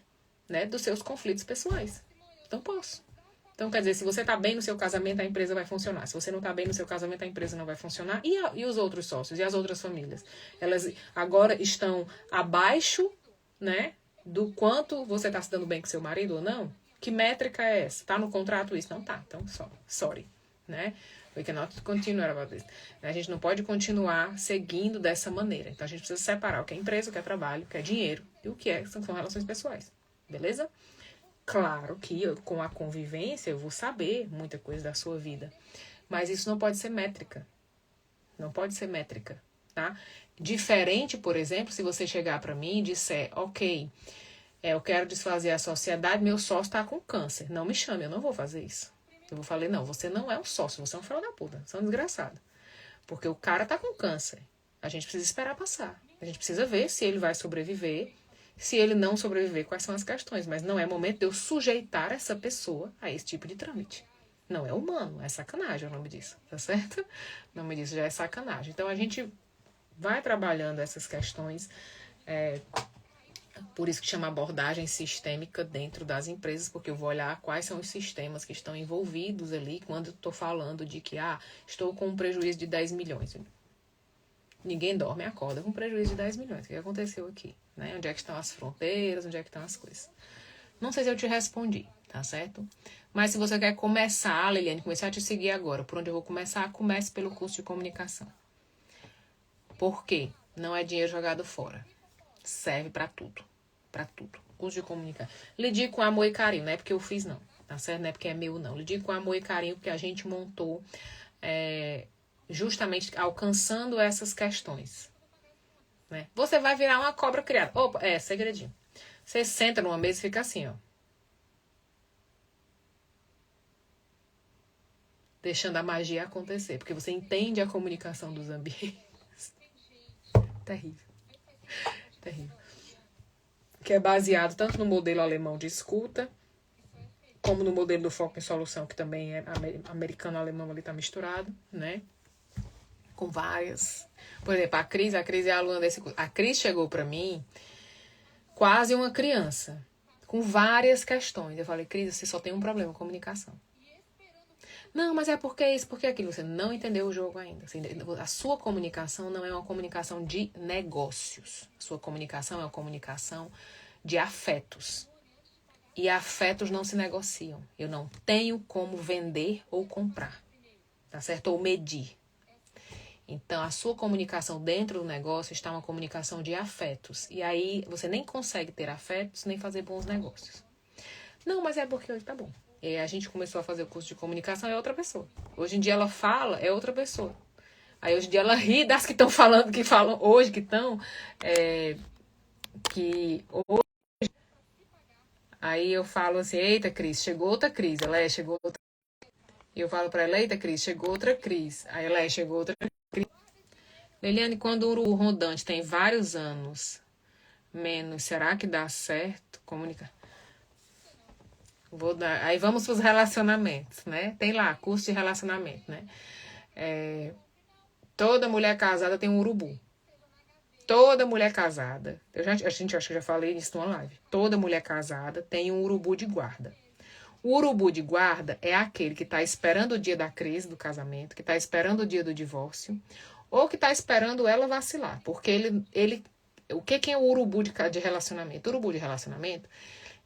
né, dos seus conflitos pessoais. Não posso. Então, quer dizer, se você tá bem no seu casamento, a empresa vai funcionar. Se você não tá bem no seu casamento, a empresa não vai funcionar. E os outros sócios, e as outras famílias? Elas agora estão abaixo, né, do quanto você tá se dando bem com seu marido ou não? Que métrica é essa? Tá no contrato isso? Não tá. Então, sorry, né? We cannot continue about this. A gente não pode continuar seguindo dessa maneira. Então, a gente precisa separar o que é empresa, o que é trabalho, o que é dinheiro e o que são relações pessoais. Beleza? Claro que com a convivência eu vou saber muita coisa da sua vida. Mas isso não pode ser métrica. Não pode ser métrica, tá? Diferente, por exemplo, se você chegar para mim e disser, ok, eu quero desfazer a sociedade, meu sócio está com câncer. Não me chame, eu não vou fazer isso. Eu vou falar, não, você não é um sócio, você é um filho da puta, você é um desgraçado. Porque o cara tá com câncer. A gente precisa esperar passar. A gente precisa ver se ele vai sobreviver, Se ele não sobreviver, quais são as questões? Mas não é momento de eu sujeitar essa pessoa a esse tipo de trâmite. Não é humano, é sacanagem o nome disso, tá certo? O nome disso já é sacanagem. Então a gente vai trabalhando essas questões, por isso que chama abordagem sistêmica dentro das empresas, porque eu vou olhar quais são os sistemas que estão envolvidos ali quando estou falando de que, estou com um prejuízo de 10 milhões. Ninguém dorme e acorda com um prejuízo de 10 milhões. O que aconteceu aqui? Né? Onde é que estão as fronteiras? Onde é que estão as coisas? Não sei se eu te respondi, tá certo? Mas se você quer começar, Liliane, começar a te seguir agora, por onde eu vou começar, comece pelo curso de comunicação. Por quê? Não é dinheiro jogado fora. Serve pra tudo. Pra tudo. Curso de comunicação. Lide com amor e carinho, não é porque eu fiz, não. Tá certo? Não é porque é meu, não. Lide com amor e carinho, porque a gente montou justamente alcançando essas questões. Né? Você vai virar uma cobra criada. Opa, segredinho. Você senta numa mesa e fica assim, ó. Deixando a magia acontecer. Porque você entende a comunicação dos ambientes. Terrível. Terrível. Que é baseado tanto no modelo alemão de escuta, como no modelo do foco em solução, que também é americano-alemão, ali tá misturado, né? Com várias. Por exemplo, a Cris é a aluna desse curso. A Cris chegou pra mim quase uma criança, com várias questões. Eu falei, Cris, você só tem um problema, comunicação. Não, mas é porque isso, porque aquilo. Você não entendeu o jogo ainda. A sua comunicação não é uma comunicação de negócios. A sua comunicação é uma comunicação de afetos. E afetos não se negociam. Eu não tenho como vender ou comprar. Tá certo? Ou medir. Então, a sua comunicação dentro do negócio está uma comunicação de afetos. E aí, você nem consegue ter afetos, nem fazer bons negócios. Não, mas é porque, tá bom. E a gente começou a fazer o curso de comunicação, é outra pessoa. Hoje em dia ela fala, é outra pessoa. Aí hoje em dia ela ri das que estão falando, que falam hoje, que estão... Aí eu falo assim, eita, Cris, chegou outra Cris. Ela chegou outra. E eu falo pra ela, eita, Cris, chegou outra Cris. Aí ela chegou outra Cris. Leliane, quando o urubu rodante tem vários anos menos, será que dá certo? Comunica. Vou dar. Aí vamos para os relacionamentos, né? Tem lá, curso de relacionamento, né? Toda mulher casada tem um urubu. Toda mulher casada, a gente acho que eu já falei isso numa live. Toda mulher casada tem um urubu de guarda. O urubu de guarda é aquele que está esperando o dia da crise do casamento, que está esperando o dia do divórcio, ou que está esperando ela vacilar. Porque o que é o urubu de relacionamento? O urubu de relacionamento,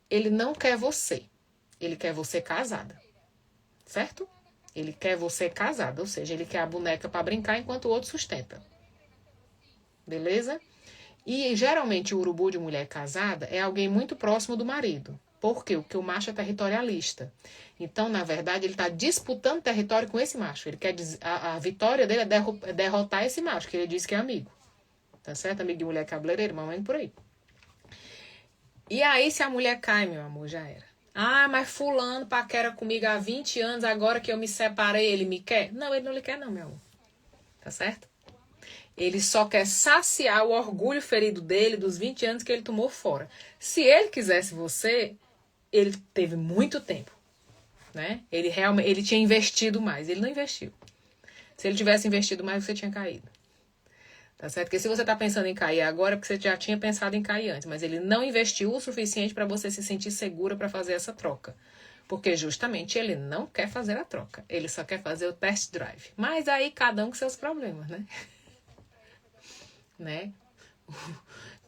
ele não quer você. Ele quer você casada. Certo? Ele quer você casada, ou seja, ele quer a boneca para brincar enquanto o outro sustenta. Beleza? E geralmente o urubu de mulher casada é alguém muito próximo do marido. Por quê? Porque o macho é territorialista. Então, na verdade, ele está disputando território com esse macho. Ele quer a vitória dele é derrotar esse macho, que ele diz que é amigo. Tá certo? Amigo de mulher cabeleireiro, mamãe por aí. E aí, se a mulher cai, meu amor, já era. Mas fulano paquera comigo há 20 anos, agora que eu me separei, ele me quer? Não, ele não lhe quer não, meu amor. Tá certo? Ele só quer saciar o orgulho ferido dele dos 20 anos que ele tomou fora. Se ele quisesse você, ele teve muito tempo, né? Ele tinha investido mais, ele não investiu. Se ele tivesse investido mais, você tinha caído. Tá certo? Porque se você tá pensando em cair agora, é porque você já tinha pensado em cair antes, mas ele não investiu o suficiente para você se sentir segura para fazer essa troca. Porque justamente ele não quer fazer a troca, ele só quer fazer o test drive. Mas aí cada um com seus problemas, né?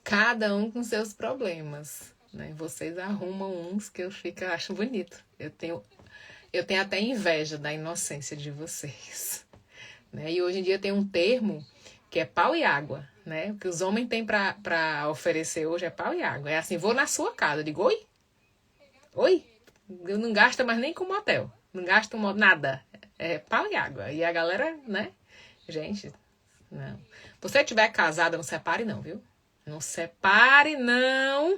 Cada um com seus problemas, né? Vocês arrumam uns que eu acho bonito. Eu tenho até inveja da inocência de vocês, né? E hoje em dia tem um termo que é pau e água, né? O que os homens têm para oferecer hoje é pau e água. É assim, vou na sua casa, eu digo, oi? Oi? Eu não gasto mais nem com motel, não gasto nada. É pau e água. E a galera, né? Gente, não. Se você estiver casada, não separe não, viu? Não separe não,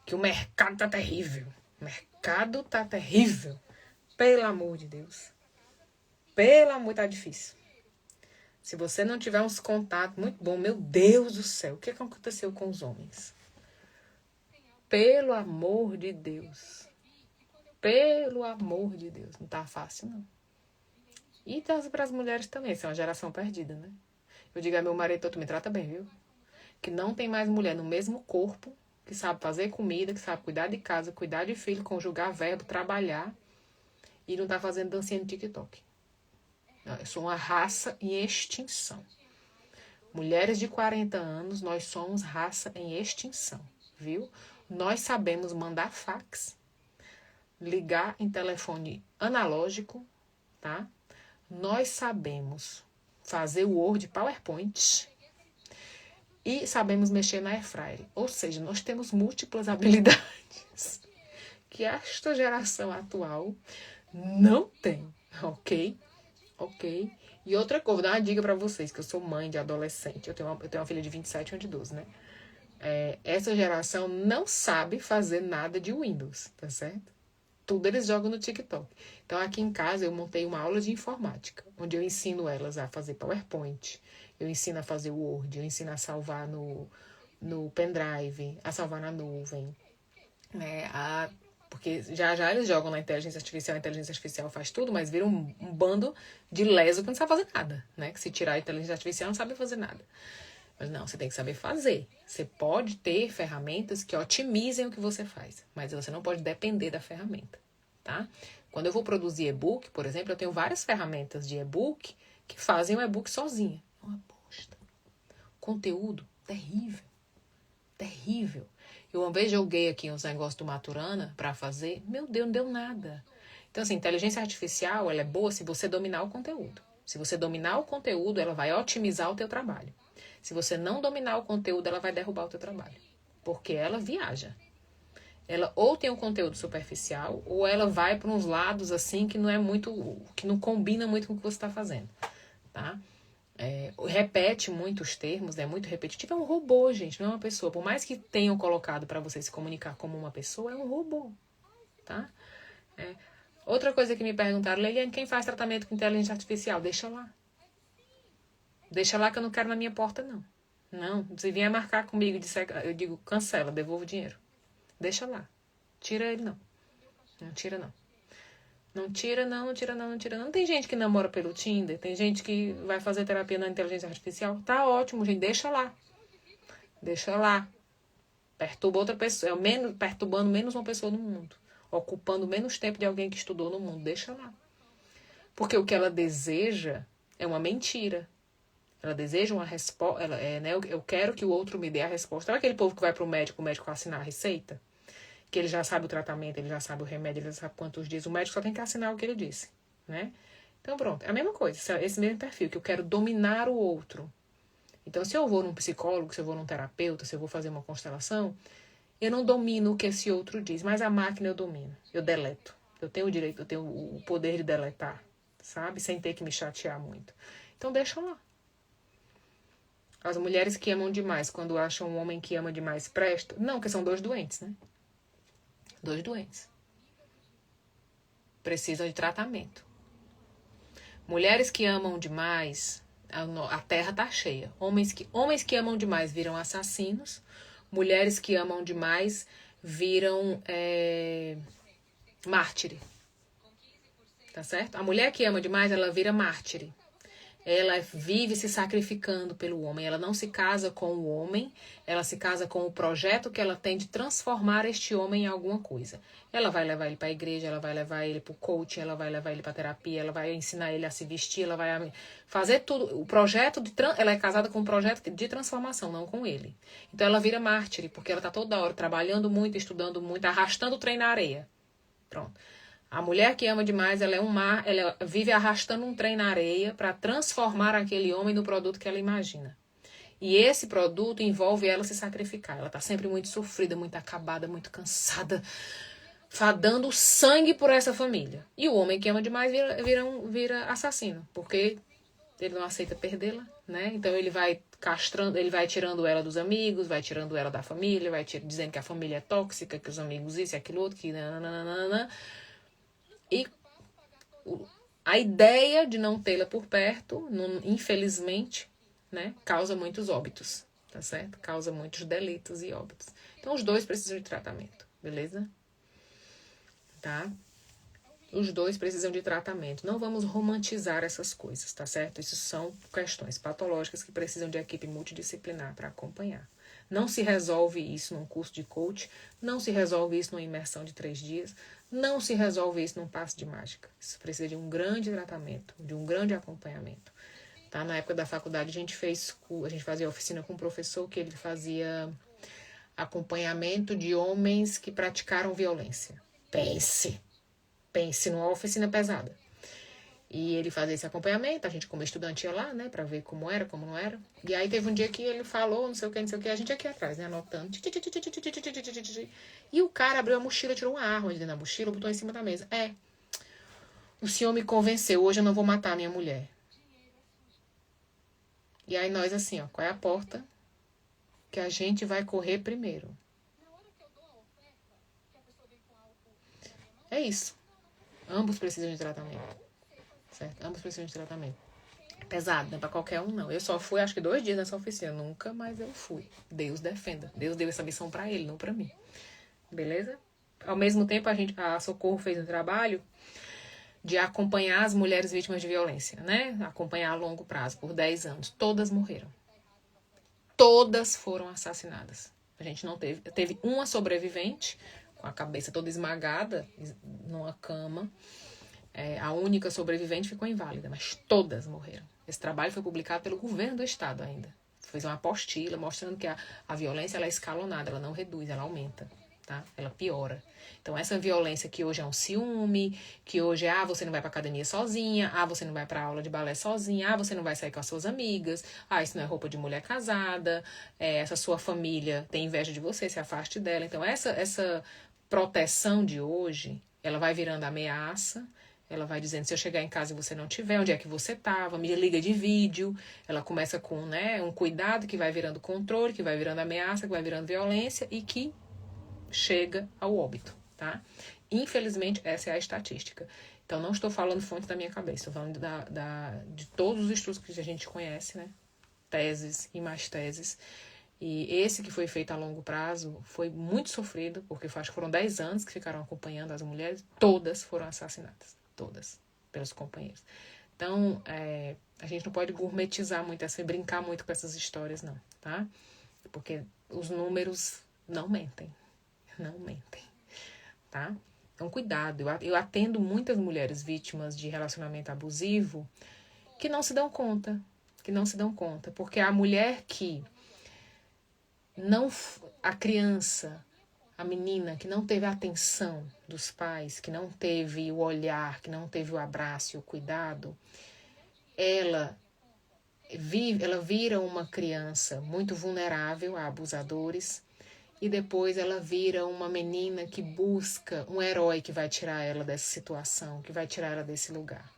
que o mercado tá terrível. O mercado tá terrível. Pelo amor de Deus. Pelo amor, tá difícil. Se você não tiver uns contatos muito bons, meu Deus do céu, o que aconteceu com os homens? Pelo amor de Deus. Pelo amor de Deus. Não tá fácil, não. E para as mulheres também. Isso é uma geração perdida, né? Eu digo a meu marido, tu me trata bem, viu? Que não tem mais mulher no mesmo corpo, que sabe fazer comida, que sabe cuidar de casa, cuidar de filho, conjugar verbo, trabalhar, e não tá fazendo dancinha no TikTok. Eu sou uma raça em extinção. Mulheres de 40 anos, nós somos raça em extinção, viu? Nós sabemos mandar fax, ligar em telefone analógico, tá? Nós sabemos fazer Word, PowerPoint e sabemos mexer na Airfryer. Ou seja, nós temos múltiplas habilidades que esta geração atual não tem, ok? Ok? E outra coisa, vou dar uma dica pra vocês, que eu sou mãe de adolescente. Eu tenho uma filha de 27 e uma de 12, né? Essa geração não sabe fazer nada de Windows, tá certo? Tudo eles jogam no TikTok. Então, aqui em casa, eu montei uma aula de informática, onde eu ensino elas a fazer PowerPoint, eu ensino a fazer Word, eu ensino a salvar no pendrive, a salvar na nuvem, né? Porque já eles jogam na inteligência artificial, a inteligência artificial faz tudo, mas vira um bando de leso que não sabe fazer nada, né? Que se tirar a inteligência artificial não sabe fazer nada. Mas não, você tem que saber fazer. Você pode ter ferramentas que otimizem o que você faz, mas você não pode depender da ferramenta, tá? Quando eu vou produzir e-book, por exemplo, eu tenho várias ferramentas de e-book que fazem o e-book sozinha. É uma bosta. Conteúdo terrível. Terrível. Eu uma vez joguei aqui uns negócios do Maturana pra fazer. Meu Deus, não deu nada. Então, assim, inteligência artificial, ela é boa se você dominar o conteúdo. Se você dominar o conteúdo, ela vai otimizar o teu trabalho. Se você não dominar o conteúdo, ela vai derrubar o teu trabalho. Porque ela viaja. Ela ou tem um conteúdo superficial, ou ela vai para uns lados, assim, que não é muito... que não combina muito com o que você está fazendo, tá? Repete muitos termos, é muito repetitivo, é um robô, gente, não é uma pessoa. Por mais que tenham colocado para você se comunicar como uma pessoa, é um robô, tá? Outra coisa que me perguntaram, Leiliane, quem faz tratamento com inteligência artificial? Deixa lá. Deixa lá que eu não quero na minha porta, não. Não, se vier marcar comigo, eu digo, cancela, devolvo o dinheiro. Deixa lá. Tira ele, não. Não tira, não. Não tira, não, não tira, não, não tira, não. Tem gente que namora pelo Tinder, tem gente que vai fazer terapia na inteligência artificial. Tá ótimo, gente, deixa lá. Deixa lá. Perturba outra pessoa, perturbando menos uma pessoa no mundo. Ocupando menos tempo de alguém que estudou no mundo. Deixa lá. Porque o que ela deseja é uma mentira. Ela deseja uma resposta, né, eu quero que o outro me dê a resposta. Sabe aquele povo que vai pro médico, o médico assinar a receita? Que ele já sabe o tratamento, ele já sabe o remédio, ele já sabe quantos dias. O médico só tem que assinar o que ele disse, né? Então, pronto. É a mesma coisa, esse mesmo perfil, que eu quero dominar o outro. Então, se eu vou num psicólogo, se eu vou num terapeuta, se eu vou fazer uma constelação, eu não domino o que esse outro diz, mas a máquina eu domino. Eu deleto. Eu tenho o direito, eu tenho o poder de deletar, sabe? Sem ter que me chatear muito. Então, deixa lá. As mulheres que amam demais, quando acham um homem que ama demais, presta. Não, porque são dois doentes, né? Dois doentes. Precisam de tratamento. Mulheres que amam demais, a terra tá cheia. Homens que amam demais viram assassinos. Mulheres que amam demais viram mártire. Tá certo? A mulher que ama demais, ela vira mártire. Ela vive se sacrificando pelo homem. Ela não se casa com o homem, ela se casa com o projeto que ela tem de transformar este homem em alguma coisa. Ela vai levar ele para a igreja, ela vai levar ele para o coaching, ela vai levar ele para a terapia, ela vai ensinar ele a se vestir, ela vai fazer tudo. O projeto ela é casada com um projeto de transformação, não com ele. Então ela vira mártire, porque ela está toda hora trabalhando muito, estudando muito, arrastando o trem na areia. Pronto. A mulher que ama demais, ela vive arrastando um trem na areia para transformar aquele homem no produto que ela imagina. E esse produto envolve ela se sacrificar. Ela está sempre muito sofrida, muito acabada, muito cansada, dando sangue por essa família. E o homem que ama demais vira assassino, porque ele não aceita perdê-la, né? Então ele vai castrando, ele vai tirando ela dos amigos, vai tirando ela da família, vai dizendo que a família é tóxica, que os amigos isso e aquilo outro, que nananana. E a ideia de não tê-la por perto, infelizmente, né, causa muitos óbitos, tá certo? Causa muitos delitos e óbitos. Então, os dois precisam de tratamento, beleza? Tá? Os dois precisam de tratamento. Não vamos romantizar essas coisas, tá certo? Isso são questões patológicas que precisam de equipe multidisciplinar para acompanhar. Não se resolve isso num curso de coach, não se resolve isso numa imersão de 3 dias, não se resolve isso num passe de mágica. Isso precisa de um grande tratamento, de um grande acompanhamento. Tá? Na época da faculdade, a gente fazia oficina com um professor que ele fazia acompanhamento de homens que praticaram violência. Pense numa oficina pesada. E ele fazia esse acompanhamento, a gente como estudante ia lá, né, pra ver como era, como não era. E aí teve um dia que ele falou, não sei o que, a gente aqui atrás, né, anotando. E o cara abriu a mochila, tirou uma arma de dentro da mochila, botou em cima da mesa. O senhor me convenceu, hoje eu não vou matar a minha mulher. E aí nós assim, ó, qual é a porta que a gente vai correr primeiro? É isso. Ambos precisam de tratamento. Certo? Ambos precisam de tratamento. Pesado, não é pra qualquer um, não. Eu só fui, acho que 2 dias nessa oficina. Nunca mais eu fui. Deus defenda. Deus deu essa missão pra ele, não pra mim. Beleza? Ao mesmo tempo, a Socorro fez um trabalho de acompanhar as mulheres vítimas de violência, né? Acompanhar a longo prazo, por 10 anos. Todas morreram. Todas foram assassinadas. A gente não teve uma sobrevivente, com a cabeça toda esmagada, numa cama. A única sobrevivente ficou inválida, mas todas morreram. Esse trabalho foi publicado pelo governo do estado ainda. Fez uma apostila mostrando que a violência ela é escalonada, ela não reduz, ela aumenta, tá? Ela piora. Então, essa violência que hoje é um ciúme, que hoje é, você não vai pra academia sozinha, você não vai pra aula de balé sozinha, você não vai sair com as suas amigas, isso não é roupa de mulher casada, essa sua família tem inveja de você, se afaste dela. Então, essa proteção de hoje, ela vai virando ameaça. Ela vai dizendo, se eu chegar em casa e você não tiver, onde é que você estava? Me liga de vídeo. Ela começa com, né, um cuidado que vai virando controle, que vai virando ameaça, que vai virando violência e que chega ao óbito, tá? Infelizmente, essa é a estatística. Então, não estou falando fonte da minha cabeça. Estou falando de todos os estudos que a gente conhece, né? Teses e mais teses. E esse que foi feito a longo prazo foi muito sofrido, porque acho que foram 10 anos que ficaram acompanhando as mulheres. Todas foram assassinadas. Todas, pelos companheiros. Então, a gente não pode gourmetizar muito, assim, brincar muito com essas histórias, não, tá? Porque os números não mentem, tá? Então, cuidado. Eu atendo muitas mulheres vítimas de relacionamento abusivo que não se dão conta, porque a mulher que a criança, a menina que não teve a atenção dos pais, que não teve o olhar, que não teve o abraço e o cuidado, ela vira uma criança muito vulnerável a abusadores e depois ela vira uma menina que busca um herói que vai tirar ela dessa situação, que vai tirar ela desse lugar.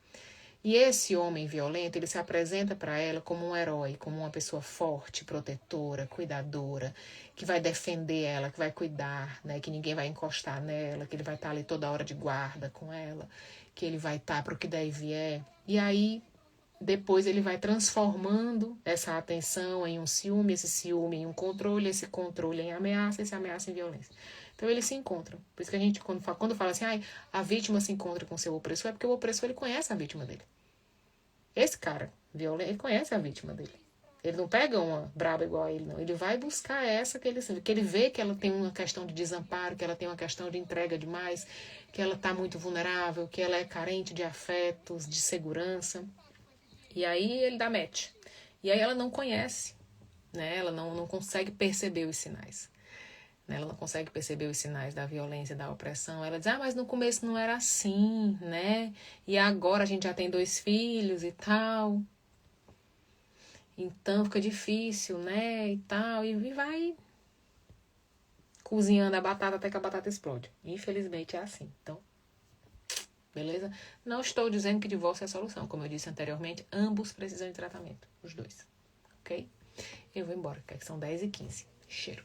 E esse homem violento, ele se apresenta para ela como um herói, como uma pessoa forte, protetora, cuidadora, que vai defender ela, que vai cuidar, né? Que ninguém vai encostar nela, que ele vai estar ali toda hora de guarda com ela, que ele vai estar para o que der e vier. E aí, depois ele vai transformando essa atenção em um ciúme, esse ciúme em um controle, esse controle em ameaça, esse ameaça em violência. Então eles se encontram. Por isso que a gente, quando fala assim, a vítima se encontra com seu opressor, é porque o opressor ele conhece a vítima dele. Esse cara violento, ele conhece a vítima dele. Ele não pega uma braba igual a ele, não. Ele vai buscar essa que ele vê que ela tem uma questão de desamparo, que ela tem uma questão de entrega demais, que ela está muito vulnerável, que ela é carente de afetos, de segurança. E aí ele dá match. E aí ela não conhece, né? Ela não consegue perceber os sinais. Ela não consegue perceber os sinais da violência, da opressão. Ela diz, mas no começo não era assim, né? E agora a gente já tem 2 filhos e tal. Então fica difícil, né? E tal. E vai cozinhando a batata até que a batata explode. Infelizmente é assim. Então, beleza? Não estou dizendo que divórcio é a solução. Como eu disse anteriormente, ambos precisam de tratamento. Os dois. Ok? Eu vou embora, que são 10h15. Cheiro.